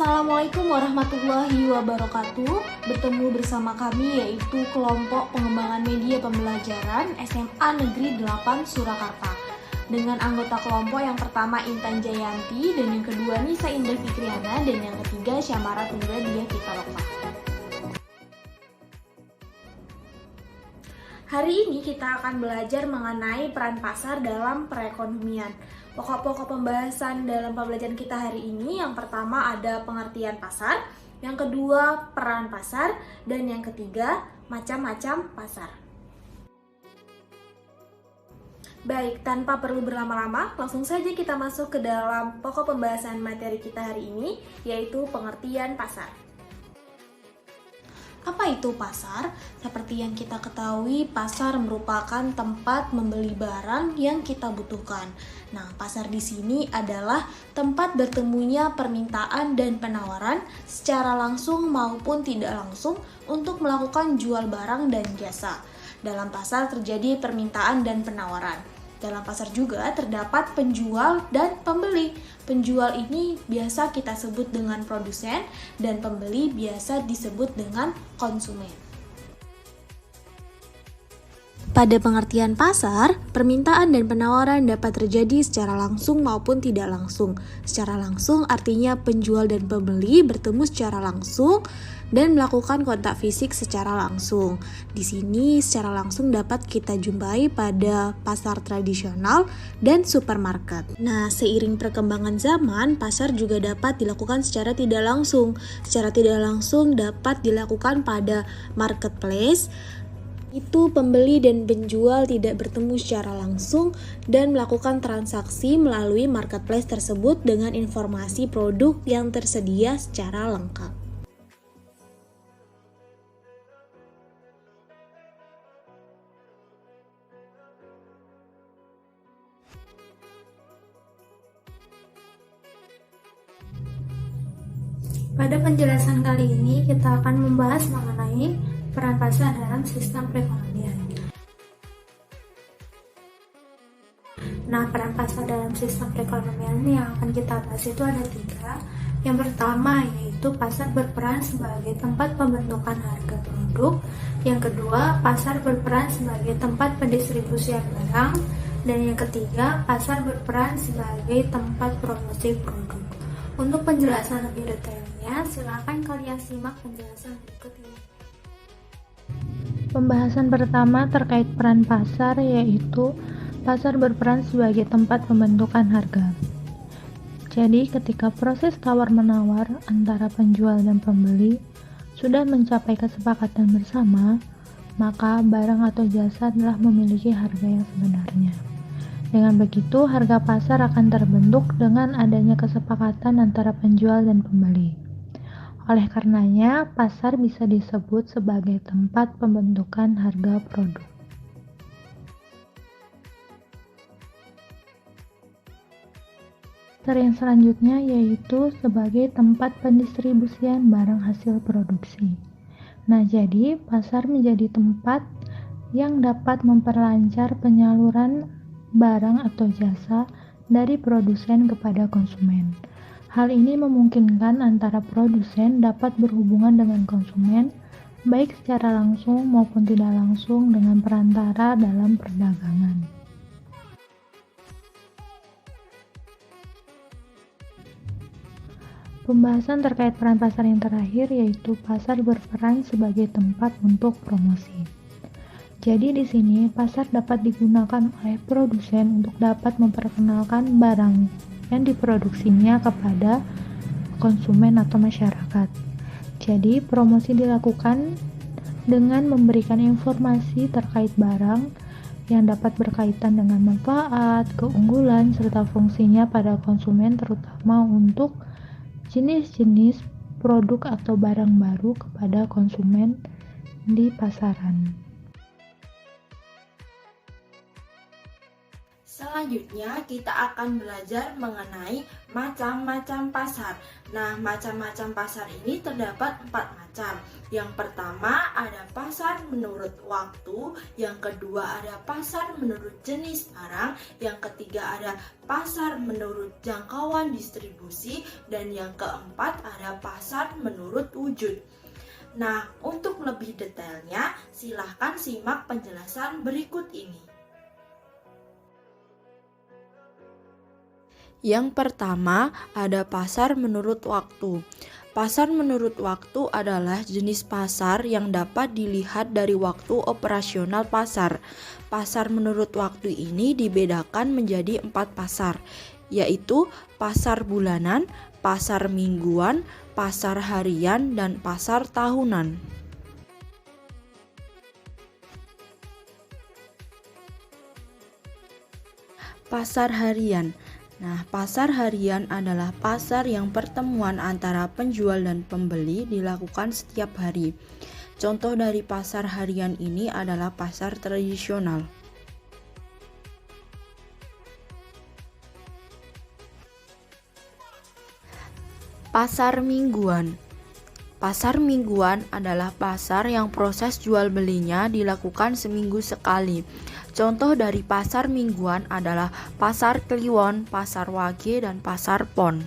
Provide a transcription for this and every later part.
Assalamualaikum warahmatullahi wabarakatuh. Bertemu bersama kami yaitu kelompok pengembangan media pembelajaran SMA Negeri 8 Surakarta. Dengan anggota kelompok yang pertama Intan Jayanti dan yang kedua Nisa Indah Fikriana dan yang ketiga Syamara Tunggal Diah Pitaloka. Hari ini kita akan belajar mengenai peran pasar dalam perekonomian. Pokok-pokok pembahasan dalam pembelajaran kita hari ini, yang pertama ada pengertian pasar, yang kedua peran pasar, dan yang ketiga macam-macam pasar. Baik, tanpa perlu berlama-lama, langsung saja kita masuk ke dalam pokok pembahasan materi kita hari ini, yaitu pengertian pasar. Apa itu pasar? Seperti yang kita ketahui, pasar merupakan tempat membeli barang yang kita butuhkan. Nah, pasar di sini adalah tempat bertemunya permintaan dan penawaran secara langsung maupun tidak langsung untuk melakukan jual barang dan jasa. Dalam pasar terjadi permintaan dan penawaran. Dalam pasar juga terdapat penjual dan pembeli. Penjual ini biasa kita sebut dengan produsen dan pembeli biasa disebut dengan konsumen. Pada pengertian pasar, permintaan dan penawaran dapat terjadi secara langsung maupun tidak langsung. Secara langsung artinya penjual dan pembeli bertemu secara langsung dan melakukan kontak fisik secara langsung. Di sini secara langsung dapat kita jumpai pada pasar tradisional dan supermarket. Nah, seiring perkembangan zaman, pasar juga dapat dilakukan secara tidak langsung. Secara tidak langsung dapat dilakukan pada marketplace. Itu pembeli dan penjual tidak bertemu secara langsung dan melakukan transaksi melalui marketplace tersebut dengan informasi produk yang tersedia secara lengkap. Pada penjelasan kali ini kita akan membahas mengenai peran pasar dalam sistem perekonomian. Nah, peran pasar dalam sistem perekonomian yang akan kita bahas itu ada 3. Yang pertama yaitu pasar berperan sebagai tempat pembentukan harga produk. Yang kedua, pasar berperan sebagai tempat pendistribusian barang. Dan yang ketiga, pasar berperan sebagai tempat promosi produk. Untuk penjelasan lebih detailnya, silakan kalian simak penjelasan berikut ini. Pembahasan pertama terkait peran pasar yaitu pasar berperan sebagai tempat pembentukan harga. Jadi ketika proses tawar-menawar antara penjual dan pembeli sudah mencapai kesepakatan bersama, maka barang atau jasa telah memiliki harga yang sebenarnya. Dengan begitu, harga pasar akan terbentuk dengan adanya kesepakatan antara penjual dan pembeli. Oleh karenanya, pasar bisa disebut sebagai tempat pembentukan harga produk. Pasar yang selanjutnya yaitu sebagai tempat pendistribusian barang hasil produksi. Nah, jadi pasar menjadi tempat yang dapat memperlancar penyaluran barang atau jasa dari produsen kepada konsumen. Hal ini memungkinkan antara produsen dapat berhubungan dengan konsumen, baik secara langsung maupun tidak langsung dengan perantara dalam perdagangan. Pembahasan terkait peran pasar yang terakhir yaitu pasar berperan sebagai tempat untuk promosi. Jadi di sini pasar dapat digunakan oleh produsen untuk dapat memperkenalkan barang yang diproduksinya kepada konsumen atau masyarakat. Jadi promosi dilakukan dengan memberikan informasi terkait barang yang dapat berkaitan dengan manfaat, keunggulan, serta fungsinya pada konsumen terutama untuk jenis-jenis produk atau barang baru kepada konsumen di pasaran. So, Selanjutnya kita akan belajar mengenai macam-macam pasar. Nah, macam-macam pasar ini terdapat 4 macam. Yang pertama ada pasar menurut waktu, yang kedua ada pasar menurut jenis barang, yang ketiga ada pasar menurut jangkauan distribusi, dan yang keempat ada pasar menurut wujud. Nah, untuk lebih detailnya silahkan simak penjelasan berikut ini. Yang pertama, ada pasar menurut waktu. Pasar menurut waktu adalah jenis pasar yang dapat dilihat dari waktu operasional pasar. Pasar menurut waktu ini dibedakan menjadi 4 pasar, yaitu pasar bulanan, pasar mingguan, pasar harian, dan pasar tahunan. Pasar harian. Nah, pasar harian adalah pasar yang pertemuan antara penjual dan pembeli dilakukan setiap hari. Contoh dari pasar harian ini adalah pasar tradisional. Pasar mingguan. Pasar mingguan adalah pasar yang proses jual belinya dilakukan seminggu sekali. Contoh dari pasar mingguan adalah pasar Kliwon, pasar Wage, dan pasar Pon.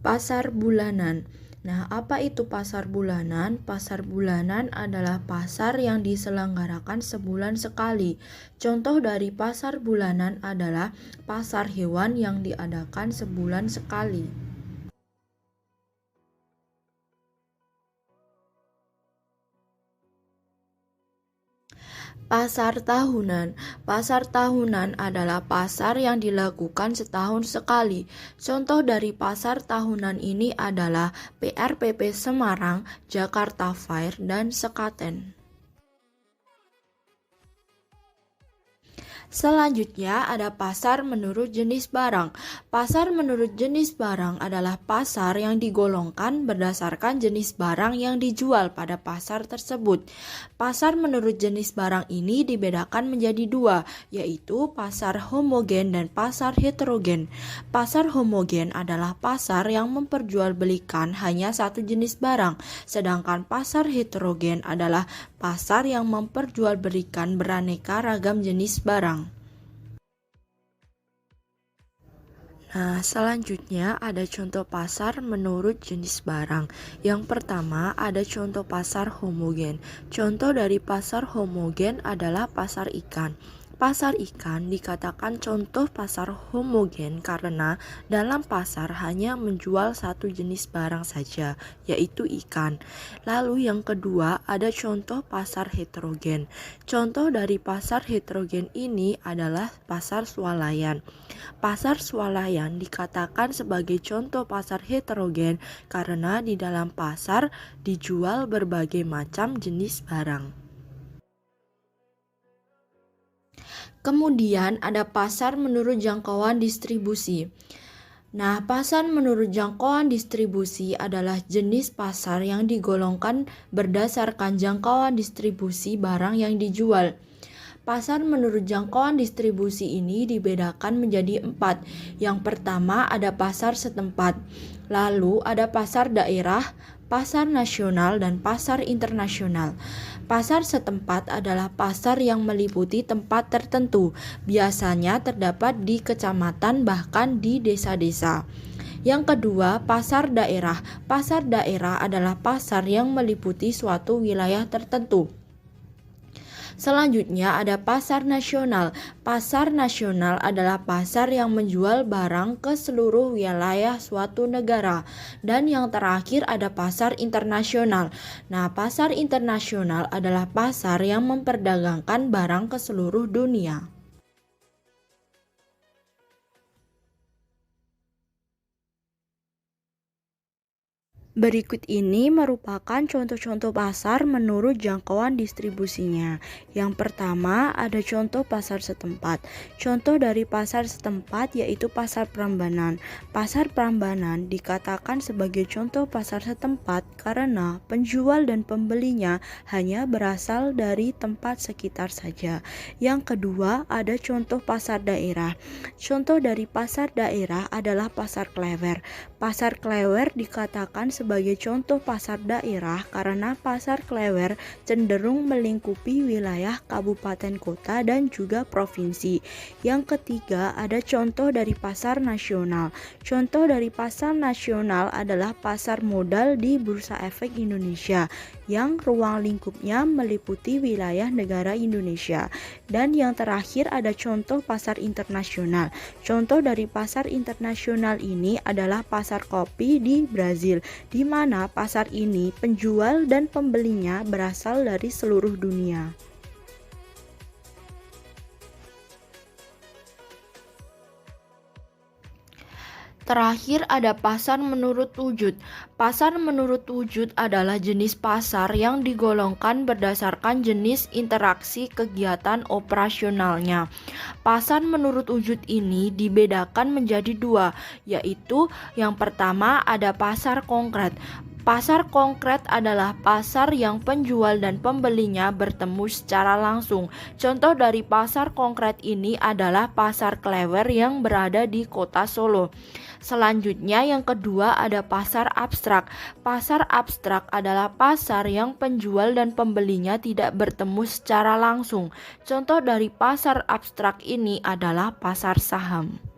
Pasar bulanan. Nah, apa itu pasar bulanan? Pasar bulanan adalah pasar yang diselenggarakan sebulan sekali. Contoh dari pasar bulanan adalah pasar hewan yang diadakan sebulan sekali. Pasar tahunan. Pasar tahunan adalah pasar yang dilakukan setahun sekali. Contoh dari pasar tahunan ini adalah PRPP Semarang, Jakarta Fair, dan Sekaten. Selanjutnya ada pasar menurut jenis barang. Pasar menurut jenis barang adalah pasar yang digolongkan berdasarkan jenis barang yang dijual pada pasar tersebut. Pasar menurut jenis barang ini dibedakan menjadi 2, yaitu pasar homogen dan pasar heterogen. Pasar homogen adalah pasar yang memperjualbelikan hanya satu jenis barang, sedangkan pasar heterogen adalah pasar yang memperjualbelikan beraneka ragam jenis barang. Nah, selanjutnya ada contoh pasar menurut jenis barang. Yang pertama ada contoh pasar homogen. Contoh dari pasar homogen adalah pasar ikan. Pasar ikan dikatakan contoh pasar homogen karena dalam pasar hanya menjual satu jenis barang saja, yaitu ikan. Lalu yang kedua ada contoh pasar heterogen. Contoh dari pasar heterogen ini adalah pasar swalayan. Pasar swalayan dikatakan sebagai contoh pasar heterogen karena di dalam pasar dijual berbagai macam jenis barang. Kemudian ada pasar menurut jangkauan distribusi. Nah, pasar menurut jangkauan distribusi adalah jenis pasar yang digolongkan berdasarkan jangkauan distribusi barang yang dijual. Pasar menurut jangkauan distribusi ini dibedakan menjadi 4. Yang pertama ada pasar setempat, lalu ada pasar daerah, pasar nasional, dan pasar internasional. Pasar setempat adalah pasar yang meliputi tempat tertentu, biasanya terdapat di kecamatan bahkan di desa-desa. Yang kedua, pasar daerah. Pasar daerah adalah pasar yang meliputi suatu wilayah tertentu. Selanjutnya ada pasar nasional. Pasar nasional adalah pasar yang menjual barang ke seluruh wilayah suatu negara. Dan yang terakhir ada pasar internasional. Nah, pasar internasional adalah pasar yang memperdagangkan barang ke seluruh dunia. Berikut ini merupakan contoh-contoh pasar menurut jangkauan distribusinya. Yang pertama, ada contoh pasar setempat. Contoh dari pasar setempat yaitu pasar Prambanan. Pasar Prambanan dikatakan sebagai contoh pasar setempat karena penjual dan pembelinya hanya berasal dari tempat sekitar saja. Yang kedua, ada contoh pasar daerah. Contoh dari pasar daerah adalah pasar Klewer. Pasar Klewer dikatakan sebagai contoh pasar daerah karena pasar Klewer cenderung melingkupi wilayah kabupaten kota dan juga provinsi. Yang ketiga, ada contoh dari pasar nasional. Contoh dari pasar nasional adalah pasar modal di Bursa Efek Indonesia yang ruang lingkupnya meliputi wilayah negara Indonesia. Dan yang terakhir ada contoh pasar internasional. Contoh dari pasar internasional ini adalah pasar kopi di Brazil, di mana pasar ini penjual dan pembelinya berasal dari seluruh dunia. Terakhir ada pasar menurut wujud. Pasar menurut wujud adalah jenis pasar yang digolongkan berdasarkan jenis interaksi kegiatan operasionalnya. Pasar menurut wujud ini dibedakan menjadi dua, yaitu yang pertama ada pasar konkret. Pasar konkret adalah pasar yang penjual dan pembelinya bertemu secara langsung. Contoh dari pasar konkret ini adalah pasar Klewer yang berada di kota Solo. Selanjutnya yang kedua ada pasar abstrak. Pasar abstrak adalah pasar yang penjual dan pembelinya tidak bertemu secara langsung. Contoh dari pasar abstrak ini adalah pasar saham.